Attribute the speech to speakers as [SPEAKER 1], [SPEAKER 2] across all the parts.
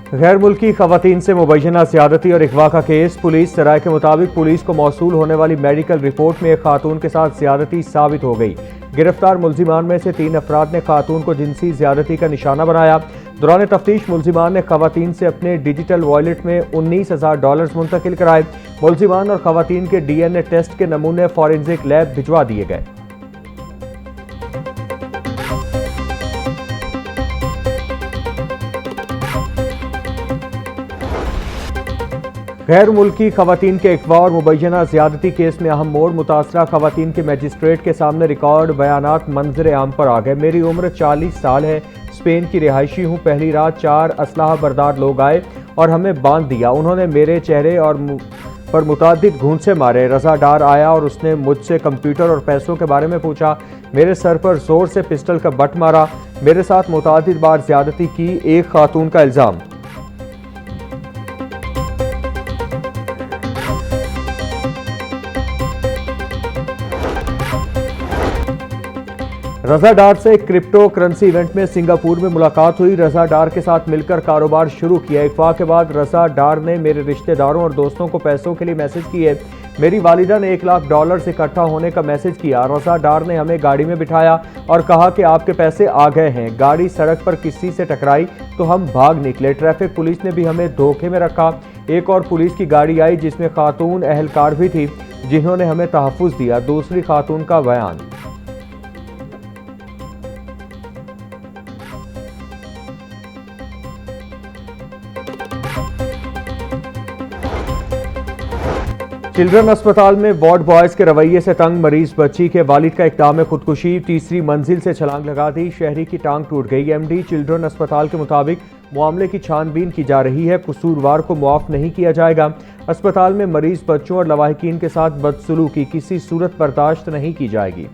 [SPEAKER 1] गैर मुल्की खवातीन से मुबैना ज़्यादती और अगवा का केस। पुलिस सराय के मुताबिक पुलिस को मौसूल होने वाली मेडिकल रिपोर्ट में एक खातून के साथ ज़्यादती साबित हो गई। गिरफ्तार मुल्जिमान में से 3 अफराद ने खातून को जिनसी ज़्यादती का निशाना बनाया। दौरान तफ्तीश मुल्जिमान ने खवातीन से अपने डिजिटल वॉलेट में $19,000 मुंतकिल कराए। मुल्जिमान और खवातीन के DNA टेस्ट के नमूने फॉरेंसिक लैब भिजवा दिए गए। गैर मुल्की खवातीन के अगवा और मुबैना ज़्यादती केस में अहम मोड़। मुतासरा खवातीन के मजिस्ट्रेट के सामने रिकॉर्ड बयानात मंजर आम पर आ गए। मेरी उम्र 40 साल है, स्पेन की रिहायशी हूँ। पहली रात 4 असलाह बरदार लोग आए और हमें बांध दिया। उन्होंने मेरे चेहरे और पर मुतादिद घूंसे मारे। रजा डार आया और उसने मुझसे कंप्यूटर और पैसों के बारे में पूछा। मेरे सर पर जोर से पिस्टल का बट मारा। मेरे साथ मुतादिद बार ज़्यादती की। एक खातून का इल्ज़ाम। रजा डार से क्रिप्टो करेंसी इवेंट में सिंगापुर में मुलाकात हुई। रजा डार के साथ मिलकर कारोबार शुरू किया। अगवा के बाद रजा डार ने मेरे रिश्तेदारों और दोस्तों को पैसों के लिए मैसेज किए। मेरी वालिदा ने $1 लाख इकट्ठा होने का मैसेज किया। रजा डार ने हमें गाड़ी में बिठाया और कहा कि आपके पैसे आ गए हैं। गाड़ी सड़क पर किसी से टकराई तो हम भाग निकले। ट्रैफिक पुलिस ने भी हमें धोखे में रखा। एक और पुलिस की गाड़ी आई जिसमें खातून अहलकार भी थी जिन्होंने हमें तहफ़्फ़ुज़ दिया। दूसरी खातून का बयान। चिल्ड्रन अस्पताल में वार्ड बॉयज के रवैये से तंग मरीज बच्ची के वालिद का इक़दाम खुदकुशी। तीसरी मंजिल से छलांग लगा दी। शहरी की टांग टूट गई। MD चिल्ड्रन अस्पताल के मुताबिक मामले की छानबीन की जा रही है। कसूरवार को मुआफ नहीं किया जाएगा। अस्पताल में मरीज बच्चों और लवाहिकीन के साथ बदसलूकी किसी सूरत बर्दाश्त नहीं की जाएगी।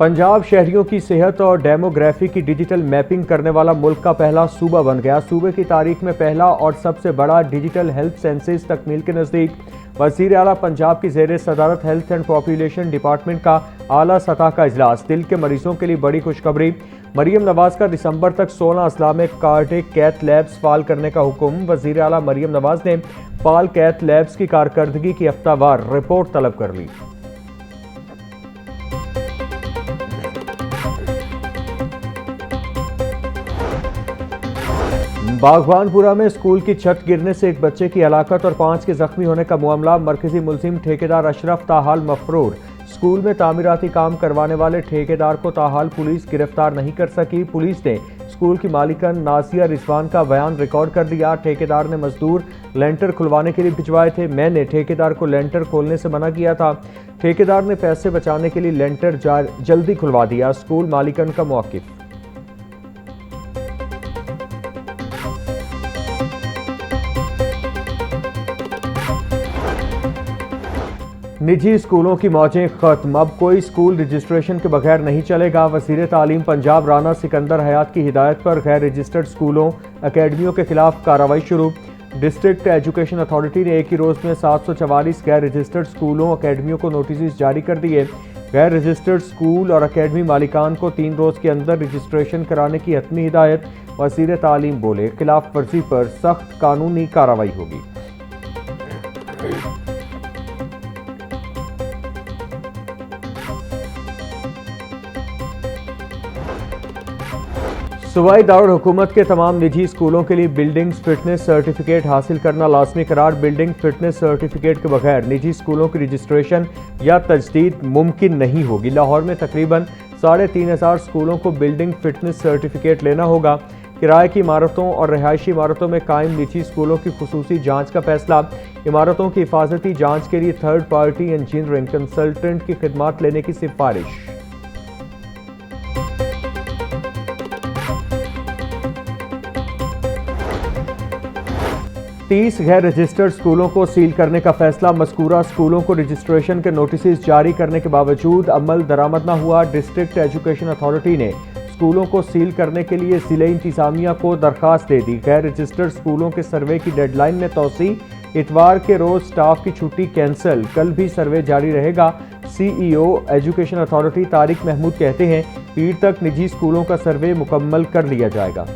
[SPEAKER 1] पंजाब शहरियों की सेहत और डेमोग्राफी की डिजिटल मैपिंग करने वाला मुल्क का पहला सूबा बन गया। सूबे की तारीख में पहला और सबसे बड़ा डिजिटल हेल्थ सेंसस तकमील के नज़दीक। वज़ीर आला पंजाब की ज़ेर सदारत हेल्थ एंड पॉपुलेशन डिपार्टमेंट का आला सतह का इजलास। दिल के मरीजों के लिए बड़ी खुशखबरी। मरियम नवाज का दिसंबर तक 16 अजला में कार्डिक कैथ लैब्स फाल करने का हुक्म। वज़ीर आला मरियम नवाज ने फाल कैथ लैब्स की कारकर्दगी की हफ्तावार रिपोर्ट तलब कर ली। बागवानपुरा में स्कूल की छत गिरने से एक बच्चे की हलाकत और 5 के जख्मी होने का मामला। मरकजी मुलजिम ठेकेदार अशरफ ताहाल मफरूर। स्कूल में तामीराती काम करवाने वाले ठेकेदार को ताहाल पुलिस गिरफ्तार नहीं कर सकी। पुलिस ने स्कूल की मालिकन नासिया रिजवान का बयान रिकॉर्ड कर दिया। ठेकेदार ने मजदूर लेंटर खुलवाने के लिए भिजवाए थे। मैंने ठेकेदार को लेंटर खोलने से मना किया था। ठेकेदार ने पैसे बचाने के लिए लेंटर जल्दी खुलवा दिया। स्कूल मालिकन का मौक़िफ़। निजी स्कूलों की मौजें खत्म। अब कोई स्कूल रजिस्ट्रेशन के बगैर नहीं चलेगा। वज़ीर तालीम पंजाब राना सिकंदर हयात की हिदायत पर गैर रजिस्टर्ड स्कूलों अकेडमियों के खिलाफ कार्रवाई शुरू। डिस्ट्रिक्ट एजुकेशन अथॉरिटी ने एक ही रोज़ में 744 गैर रजिस्टर्ड स्कूलों अकेडमियों को नोटिस जारी कर दिए। गैर रजिस्टर्ड स्कूल और अकेडमी मालिकान को 3 रोज़ के अंदर रजिस्ट्रेशन कराने की हतमी हिदायत। वज़ीर तालीम बोले खिलाफ वर्जी पर सख्त कानूनी कार्रवाई होगी। सूबाई दारुल हुकूमत के तमाम निजी स्कूलों के लिए बिल्डिंग फिटनेस सर्टिफिकेट हासिल करना लाजमी करार। बिल्डिंग फिटनेस सर्टिफिकेट के बगैर निजी स्कूलों की रजिस्ट्रेशन या तजदीद मुमकिन नहीं होगी। लाहौर में तकरीबन 3,500 स्कूलों को बिल्डिंग फिटनेस सर्टिफिकेट लेना होगा। किराए की इमारतों और रिहायशी इमारतों में कायम निजी स्कूलों की खुसूसी जांच का फैसला। इमारतों की हिफाजती जांच के लिए थर्ड पार्टी इंजीनियरिंग कंसल्टेंट की खिदमात लेने की सिफारिश। 30 गैर रजिस्टर्ड स्कूलों को सील करने का फैसला। मज़कूरा स्कूलों को रजिस्ट्रेशन के नोटिस जारी करने के बावजूद अमल दरामद न हुआ। डिस्ट्रिक्ट एजुकेशन अथॉरिटी ने स्कूलों को सील करने के लिए ज़िले इंतज़ामिया को दरख्वास्त दे दी। गैर रजिस्टर्ड स्कूलों के सर्वे की डेडलाइन में तोसी। इतवार के रोज़ स्टाफ की छुट्टी कैंसिल। कल भी सर्वे जारी रहेगा। CEO education authority Tariq Mahmood कहते हैं, पीर तक निजी स्कूलों का सर्वे मुकम्मल कर लिया जाएगा।